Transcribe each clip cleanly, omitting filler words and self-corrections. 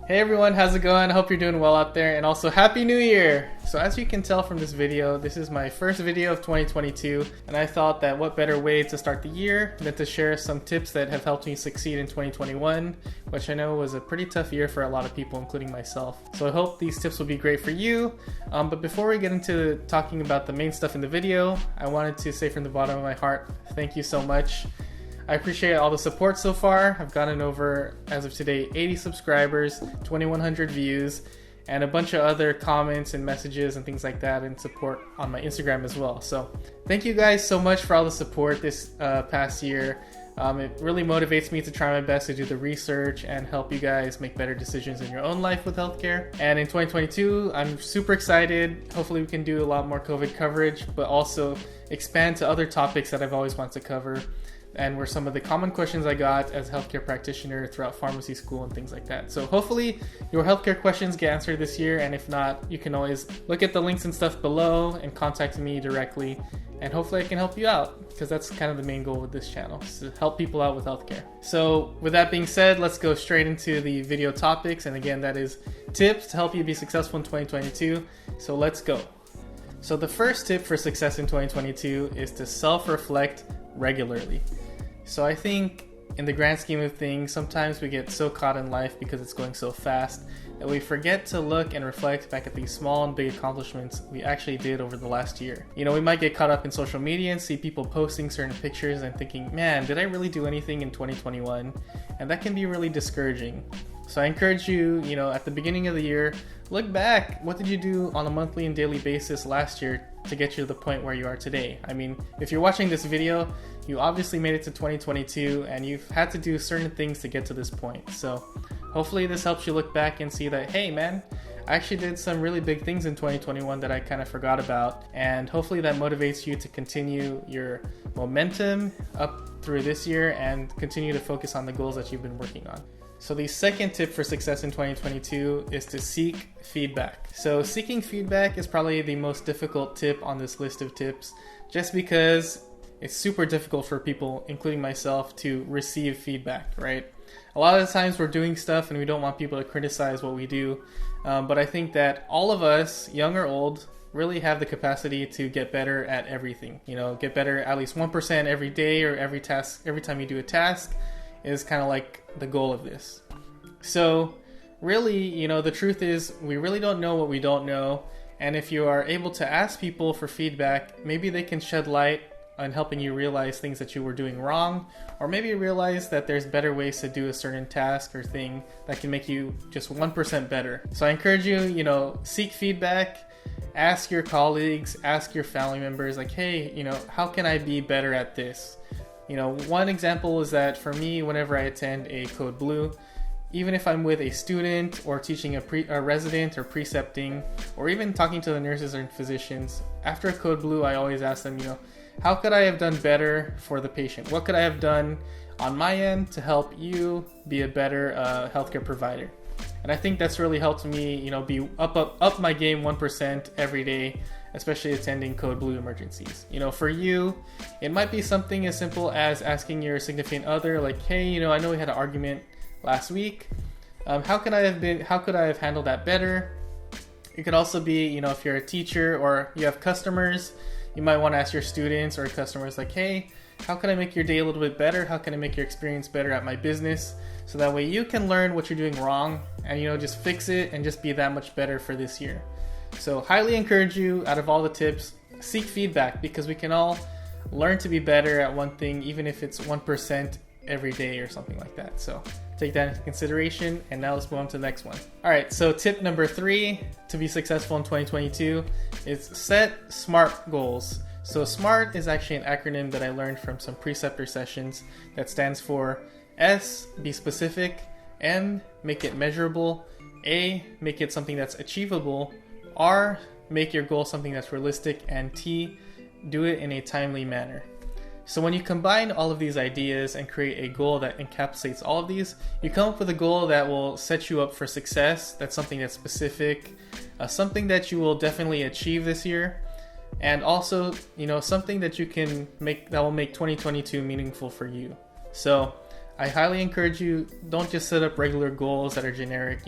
Hey everyone, how's it going? I hope you're doing well out there, and also Happy New Year! So as you can tell from this video, this is my first video of 2022, and I thought that what better way to start the year than to share some tips that have helped me succeed in 2021, which I know was a pretty tough year for a lot of people, including myself. So I hope these tips will be great for you, but before we get into talking about the main stuff in the video, I wanted to say from the bottom of my heart, thank you so much. I appreciate all the support so far. I've gotten over, as of today, 80 subscribers, 2,100 views, and a bunch of other comments and messages and things like that, and support on my Instagram as well. So thank you guys so much for all the support this past year. It really motivates me to try my best to do the research and help you guys make better decisions in your own life with healthcare. And in 2022, I'm super excited. Hopefully we can do a lot more COVID coverage, but also expand to other topics that I've always wanted to cover, and were some of the common questions I got as a healthcare practitioner throughout pharmacy school and things like that. So hopefully your healthcare questions get answered this year, and if not, you can always look at the links and stuff below and contact me directly, and hopefully I can help you out, because that's kind of the main goal with this channel, is to help people out with healthcare. So with that being said, let's go straight into the video topics, and again, that is tips to help you be successful in 2022. So let's go. So the first tip for success in 2022 is to self-reflect regularly. So I think in the grand scheme of things, sometimes we get so caught in life because it's going so fast that we forget to look and reflect back at these small and big accomplishments we actually did over the last year. You know, we might get caught up in social media and see people posting certain pictures and thinking, man, did I really do anything in 2021? And that can be really discouraging. So I encourage you, at the beginning of the year, look back. What did you do on a monthly and daily basis last year to get you to the point where you are today? I mean, if you're watching this video, you obviously made it to 2022 and you've had to do certain things to get to this point. So hopefully this helps you look back and see that, hey man, I actually did some really big things in 2021 that I kind of forgot about. And hopefully that motivates you to continue your momentum up through this year and continue to focus on the goals that you've been working on. So the second tip for success in 2022 is to seek feedback. So seeking feedback is probably the most difficult tip on this list of tips, just because it's super difficult for people, including myself, to receive feedback, right? A lot of the times we're doing stuff and we don't want people to criticize what we do, but I think that all of us, young or old, really have the capacity to get better at everything. Get better at least 1% every day, or every time you do a task is kind of like the goal of this. So really, the truth is we really don't know what we don't know. And if you are able to ask people for feedback, maybe they can shed light on helping you realize things that you were doing wrong, or maybe realize that there's better ways to do a certain task or thing that can make you just 1% better. So I encourage you, seek feedback, ask your colleagues, ask your family members, like, hey, how can I be better at this? One example is that for me, whenever I attend a Code Blue, even if I'm with a student or teaching a resident or precepting, or even talking to the nurses and physicians, after a Code Blue, I always ask them, how could I have done better for the patient? What could I have done on my end to help you be a better healthcare provider? And I think that's really helped me, be up my game 1% every day, especially attending Code Blue emergencies. For you, it might be something as simple as asking your significant other, like, hey, I know we had an argument last week. How could I have handled that better? It could also be, if you're a teacher or you have customers, you might want to ask your students or customers, like, hey, how can I make your day a little bit better? How can I make your experience better at my business? So that way you can learn what you're doing wrong and, just fix it and just be that much better for this year. So highly encourage you, out of all the tips, seek feedback, because we can all learn to be better at one thing, even if it's 1% every day or something like that. So take that into consideration, and now let's move on to the next one. All right, so tip number 3 to be successful in 2022 is set SMART goals. So SMART is actually an acronym that I learned from some preceptor sessions that stands for S, be specific, M, make it measurable, A, make it something that's achievable, R, make your goal something that's realistic, and T, do it in a timely manner. So when you combine all of these ideas and create a goal that encapsulates all of these, you come up with a goal that will set you up for success. That's something that's specific, something that you will definitely achieve this year, and also, something that you can make that will make 2022 meaningful for you. So I highly encourage you, don't just set up regular goals that are generic,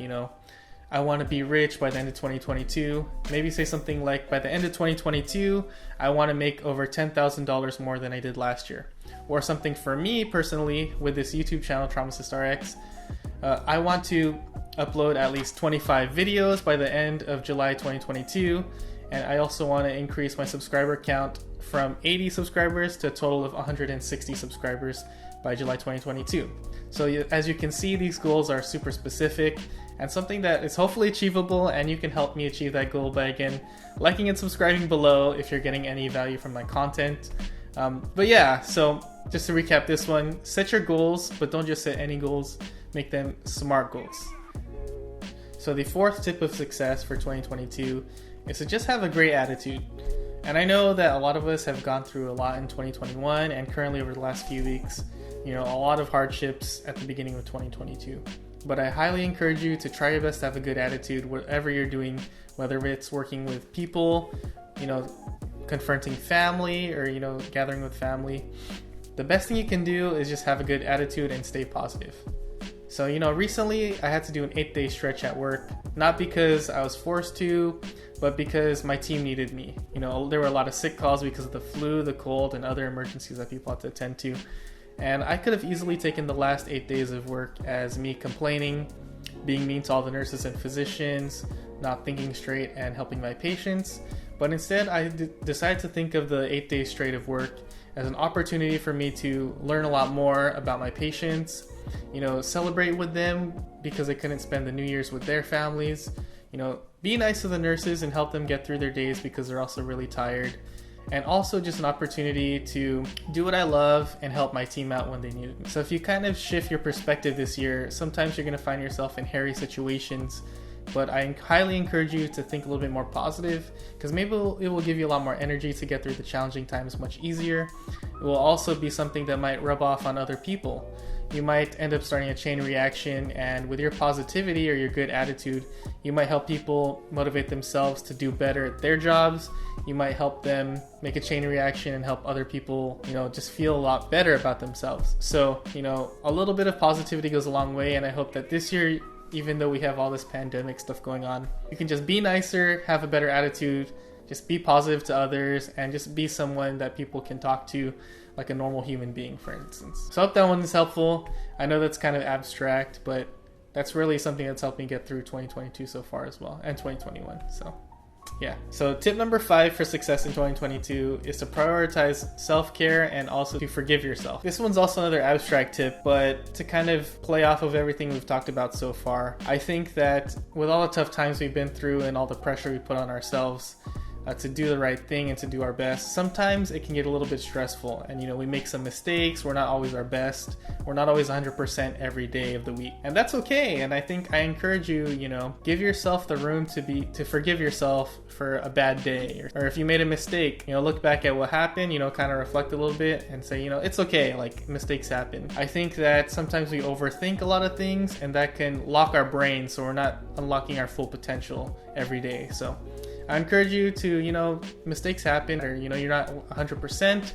I want to be rich by the end of 2022. Maybe say something like, by the end of 2022, I want to make over $10,000 more than I did last year. Or something for me personally with this YouTube channel, TraumasistRx, I want to upload at least 25 videos by the end of July 2022. And I also want to increase my subscriber count from 80 subscribers to a total of 160 subscribers by July 2022. So as you can see, these goals are super specific and something that is hopefully achievable, and you can help me achieve that goal by, again, liking and subscribing below if you're getting any value from my content. But yeah, so just to recap this one, set your goals, but don't just set any goals, make them SMART goals. So the fourth tip of success for 2022 is to just have a great attitude. And I know that a lot of us have gone through a lot in 2021 and currently over the last few weeks, a lot of hardships at the beginning of 2022. But I highly encourage you to try your best to have a good attitude, whatever you're doing, whether it's working with people, confronting family, or, gathering with family. The best thing you can do is just have a good attitude and stay positive. So, recently I had to do an 8-day stretch at work, not because I was forced to, but because my team needed me. There were a lot of sick calls because of the flu, the cold, and other emergencies that people had to attend to. And I could have easily taken the last 8 days of work as me complaining, being mean to all the nurses and physicians, not thinking straight, and helping my patients. But instead, I decided to think of the 8 days straight of work as an opportunity for me to learn a lot more about my patients, celebrate with them because they couldn't spend the New Year's with their families, be nice to the nurses and help them get through their days because they're also really tired. And also just an opportunity to do what I love and help my team out when they need it. So if you kind of shift your perspective this year, sometimes you're going to find yourself in hairy situations, but I highly encourage you to think a little bit more positive, because maybe it will give you a lot more energy to get through the challenging times much easier. It will also be something that might rub off on other people. You might end up starting a chain reaction, and with your positivity or your good attitude, you might help people motivate themselves to do better at their jobs. You might help them make a chain reaction and help other people, just feel a lot better about themselves. So, a little bit of positivity goes a long way, and I hope that this year, even though we have all this pandemic stuff going on, you can just be nicer, have a better attitude, just be positive to others, and just be someone that people can talk to like a normal human being, for instance. So I hope that one is helpful. I know that's kind of abstract, but that's really something that's helped me get through 2022 so far as well, and 2021. So yeah. So tip number 5 for success in 2022 is to prioritize self-care and also to forgive yourself. This one's also another abstract tip, but to kind of play off of everything we've talked about so far, I think that with all the tough times we've been through and all the pressure we put on ourselves, to do the right thing and to do our best, sometimes it can get a little bit stressful, and we make some mistakes. We're not always our best. We're not always 100% every day of the week, and that's okay. And I think I encourage you, give yourself the room to forgive yourself for a bad day, or if you made a mistake, look back at what happened, kind of reflect a little bit and say, it's okay, like mistakes happen. I think that sometimes we overthink a lot of things, and that can lock our brain, so we're not unlocking our full potential every day. So I encourage you to, mistakes happen, or, you're not 100%.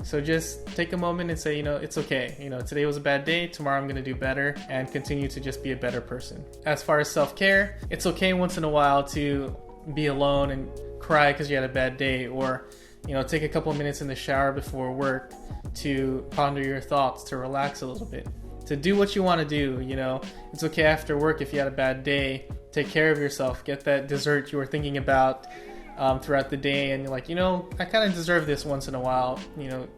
So just take a moment and say, it's okay. Today was a bad day. Tomorrow I'm going to do better, and continue to just be a better person. As far as self-care, it's okay once in a while to be alone and cry because you had a bad day, or, take a couple of minutes in the shower before work to ponder your thoughts, to relax a little bit, to do what you want to do. It's okay after work if you had a bad day. Take care of yourself. Get that dessert you were thinking about throughout the day, and you're like, I kind of deserve this once in a while.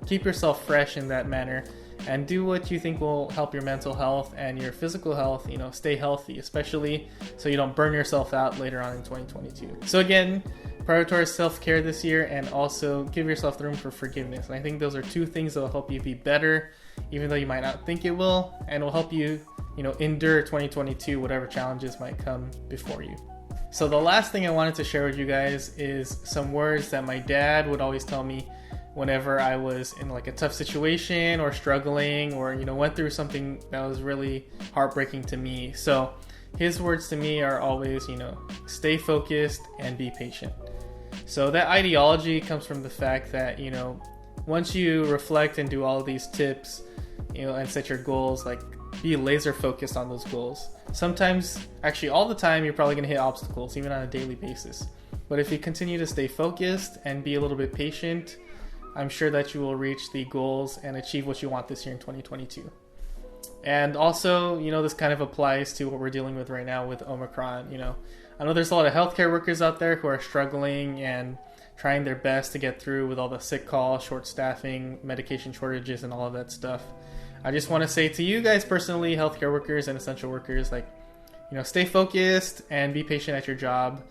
Keep yourself fresh in that manner, and do what you think will help your mental health and your physical health. Stay healthy, especially so you don't burn yourself out later on in 2022. So again, prioritize self-care this year, and also give yourself the room for forgiveness. And I think those are 2 things that will help you be better, even though you might not think it will, and will help you endure 2022, whatever challenges might come before you. So the last thing I wanted to share with you guys is some words that my dad would always tell me whenever I was in like a tough situation or struggling, or went through something that was really heartbreaking to me. So his words to me are always, stay focused and be patient. So that ideology comes from the fact that, once you reflect and do all of these tips, and set your goals, like be laser focused on those goals. Sometimes, actually all the time, you're probably going to hit obstacles, even on a daily basis. But if you continue to stay focused and be a little bit patient, I'm sure that you will reach the goals and achieve what you want this year in 2022. And also, this kind of applies to what we're dealing with right now with Omicron. I know there's a lot of healthcare workers out there who are struggling and trying their best to get through with all the sick calls, short staffing, medication shortages, and all of that stuff. I just want to say to you guys personally, healthcare workers and essential workers, stay focused and be patient at your job.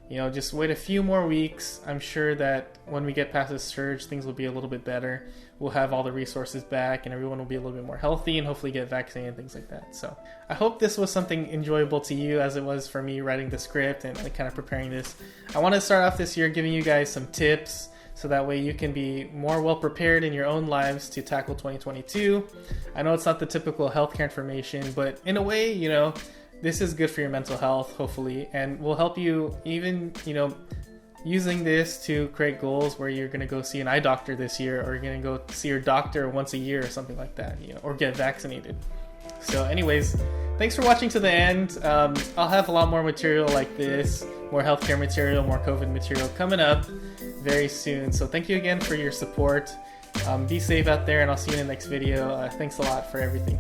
Just wait a few more weeks. I'm sure that when we get past this surge, things will be a little bit better. We'll have all the resources back and everyone will be a little bit more healthy and hopefully get vaccinated and things like that. So I hope this was something enjoyable to you as it was for me writing the script and kind of preparing this. I want to start off this year giving you guys some tips so that way you can be more well prepared in your own lives to tackle 2022. I know it's not the typical healthcare information, but in a way, this is good for your mental health, hopefully, and will help you even, using this to create goals where you're going to go see an eye doctor this year, or you're going to go see your doctor once a year or something like that, or get vaccinated. So anyways, thanks for watching to the end. I'll have a lot more material like this, more healthcare material, more COVID material coming up very soon. So thank you again for your support. Be safe out there, and I'll see you in the next video. Thanks a lot for everything.